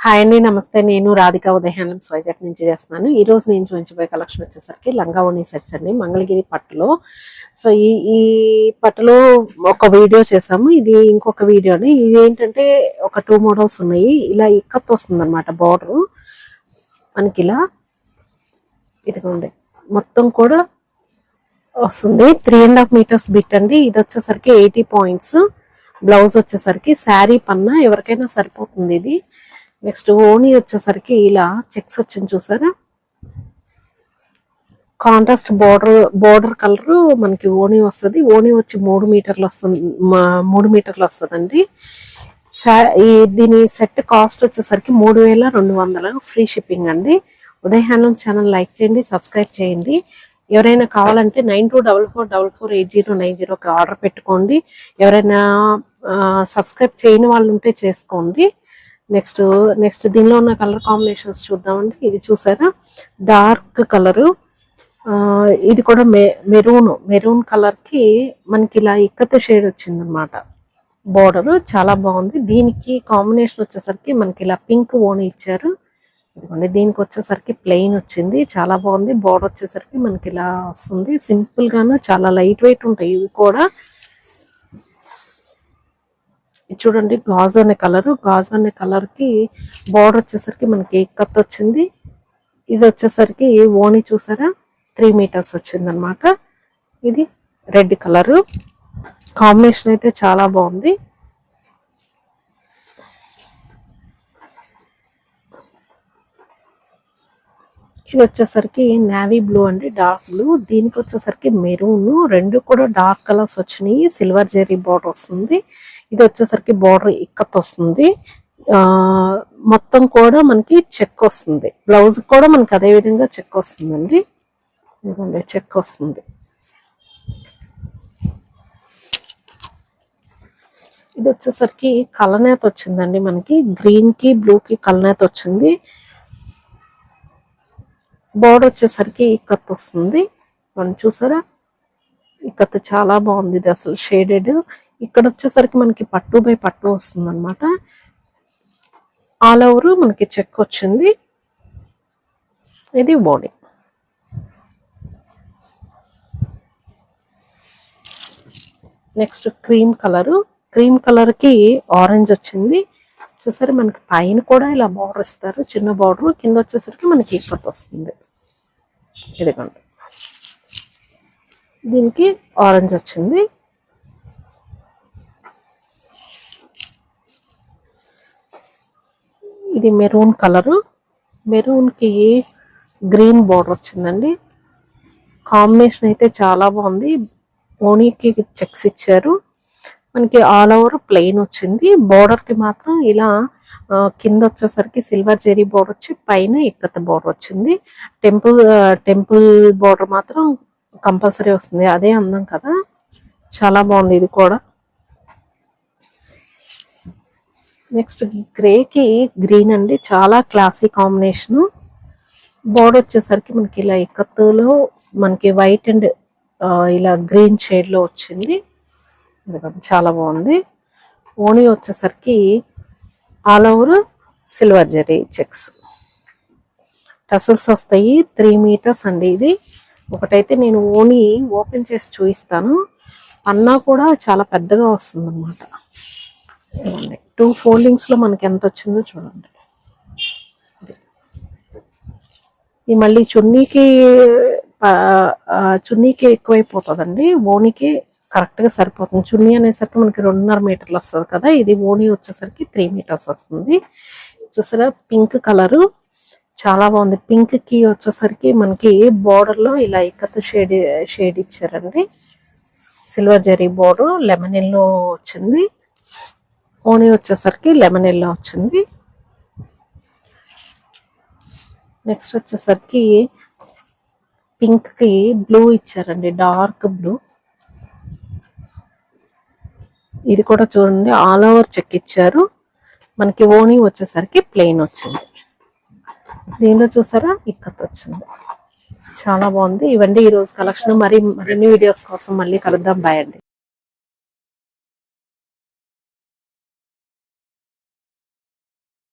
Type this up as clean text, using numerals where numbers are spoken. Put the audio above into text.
Hi అండి, నమస్తే. నేను రాధిక ఉదయాన్నం వైజాగ్ నుంచి చేస్తున్నాను. ఈ రోజు నేను చూపించబోయే కలెక్షన్ వచ్చేసరికి లంగా ఓణి సెట్స్ అండి, మంగళగిరి పట్టులో. సో ఈ పట్టులో ఒక వీడియో చేసాము, ఇది ఇంకొక వీడియో అండి. ఇది ఏంటంటే ఒక 2 మోడల్స్ ఉన్నాయి. ఇలా ఇక్కత్ వస్తుంది అనమాట బార్డర్ మనకి ఇలా, ఇదిగోండి మొత్తం కూడా వస్తుంది. 3.5 మీటర్స్ బిట్ అండి. ఇది వచ్చేసరికి 80 పాయింట్స్. బ్లౌజ్ వచ్చేసరికి శారీ పన్నా ఎవరికైనా సరిపోతుంది ఇది. నెక్స్ట్ ఓణి వచ్చేసరికి ఇలా చెక్స్ వచ్చింది చూసారా, కాంట్రాస్ట్ బోర్డర్ కలర్ మనకి ఓణి వస్తుంది. ఓణి వచ్చి 3 మీటర్లు వస్తుంది, 3 మీటర్లు వస్తుందండి. దీని సెట్ కాస్ట్ వచ్చేసరికి 3200, ఫ్రీ షిప్పింగ్ అండి. ఉదయహానం ఛానల్ లైక్ చేయండి, సబ్స్క్రైబ్ చేయండి. ఎవరైనా కావాలంటే 9244448090కి ఆర్డర్ పెట్టుకోండి. ఎవరైనా సబ్స్క్రైబ్ చేయని వాళ్ళు ఉంటే చేసుకోండి. నెక్స్ట్ దీనిలో ఉన్న కలర్ కాంబినేషన్స్ చూద్దామండి. ఇది చూసారా, డార్క్ కలరు, ఇది కూడా మెరూన్ కలర్ కి మనకి ఇలా ఇక్కత షేడ్ వచ్చింది అనమాట. బోర్డర్ చాలా బాగుంది. దీనికి కాంబినేషన్ వచ్చేసరికి మనకి ఇలా పింక్ ఓణి ఇచ్చారు. ఇదిగోండి, దీనికి వచ్చేసరికి ప్లెయిన్ వచ్చింది, చాలా బాగుంది. బోర్డర్ వచ్చేసరికి మనకి ఇలా వస్తుంది. సింపుల్ గాను చాలా లైట్ వెయిట్ ఉంటాయి ఇవి కూడా. చూడండి, గాజు అనే కలర్ కి బోర్డర్ వచ్చేసరికి మనకి ఇక్కత్ వచ్చింది. ఇది వచ్చేసరికి ఓణి చూసారా, 3 మీటర్స్ వచ్చింది అనమాట. ఇది రెడ్ కలర్ కాంబినేషన్ అయితే చాలా బాగుంది. ఇది వచ్చేసరికి నేవీ బ్లూ అండి, డార్క్ బ్లూ. దీనికి వచ్చేసరికి మెరూన్, రెండు కూడా డార్క్ కలర్స్ వచ్చినాయి. సిల్వర్ జెరీ బోర్డర్ వస్తుంది. ఇది వచ్చేసరికి బోర్డర్ ఇక్కత్ వస్తుంది. మొత్తం కూడా మనకి చెక్ వస్తుంది. బ్లౌజ్ కూడా మనకి అదే విధంగా చెక్ వస్తుందండి. ఇదిగోండి, చెక్ వస్తుంది. ఇది వచ్చేసరికి కలనేత వచ్చిందండి, మనకి గ్రీన్ కి బ్లూ కి కలనేత వచ్చింది. బోర్డర్ వచ్చేసరికి ఇక్కత్ వస్తుంది. మనం చూసారా, ఇక్కత్ చాలా బాగుంది. ఇది అసలు షేడెడ్. ఇక్కడ వచ్చేసరికి మనకి పట్టు బై పట్టు వస్తుంది అనమాట. ఆల్ ఓవర్ మనకి చెక్ వచ్చింది. ఇది బాడీ. నెక్స్ట్ క్రీమ్ కలర్ కి ఆరెంజ్ వచ్చింది. చూసారా, మనకి పైన కూడా ఇలా బార్డర్ ఇస్తారు, చిన్న బార్డర్. కింద వచ్చేసరికి మనకి ఇక్కత్ వస్తుంది. ఇదిగోండి, దీనికి ఆరెంజ్ వచ్చింది. ఇది మెరూన్ కలరు, మెరూన్ కి గ్రీన్ బార్డర్ వచ్చిందండి. కాంబినేషన్ అయితే చాలా బాగుంది. ఓణీకి చెక్స్ ఇచ్చారు. మనకి ఆల్ ఓవర్ ప్లెయిన్ వచ్చింది. బోర్డర్ కి మాత్రం ఇలా కింద వచ్చేసరికి సిల్వర్ జెరీ బోర్డర్ వచ్చి పైన ఇక్కత బోర్డర్ వచ్చింది. టెంపుల్ బోర్డర్ మాత్రం కంపల్సరీ వస్తుంది. అదే అందం కదా, చాలా బాగుంది ఇది కూడా. నెక్స్ట్ గ్రేకి గ్రీన్ అండి, చాలా క్లాసీ కాంబినేషను. బోర్డర్ వచ్చేసరికి మనకి ఇలా ఇక్కత్తులో మనకి వైట్ అండ్ ఇలా గ్రీన్ షేడ్ లో వచ్చింది. చాలా బాగుంది. ఓణి వచ్చేసరికి all over silver zari checks, tassels వస్తాయి. 3 మీటర్స్ అండి ఇది. ఒకటైతే నేను ఓణి ఓపెన్ చేసి చూపిస్తాను. అన్నా కూడా చాలా పెద్దగా వస్తుంది అనమాట. 2 ఫోల్డింగ్స్ లో మనకి ఎంత వచ్చిందో చూడండి. ఈ మళ్ళీ చున్నీకి ఎక్కువైపోతుందండి, ఓణికి కరెక్ట్ గా సరిపోతుంది. చున్నీ అనేసరికి మనకి 2.5 మీటర్లు వస్తుంది కదా, ఇది ఓణి వచ్చేసరికి 3 మీటర్స్ వస్తుంది. చూసారా, పింక్ కలరు చాలా బాగుంది. పింక్ కి వచ్చేసరికి మనకి బోర్డర్ లో ఇలా ఇక్కత్ షేడ్ ఇచ్చారండి. Silver zari border lemon yellow వచ్చింది. ఓణి వచ్చేసరికి లెమన్ ఎల్లో వచ్చింది. నెక్స్ట్ వచ్చేసరికి పింక్ కి బ్లూ ఇచ్చారండి, డార్క్ బ్లూ. ఇది కూడా చూడండి, ఆల్ ఓవర్ చెక్ ఇచ్చారు. మనకి ఓణి వచ్చేసరికి ప్లెయిన్ వచ్చింది. దీనిలో చూసారా, ఇక్కత్ వచ్చింది. చాలా బాగుంది. ఇవండి ఈరోజు కలెక్షన్. మరిన్ని వీడియోస్ కోసం మళ్ళీ కలుద్దాం. బాయ్ అండి.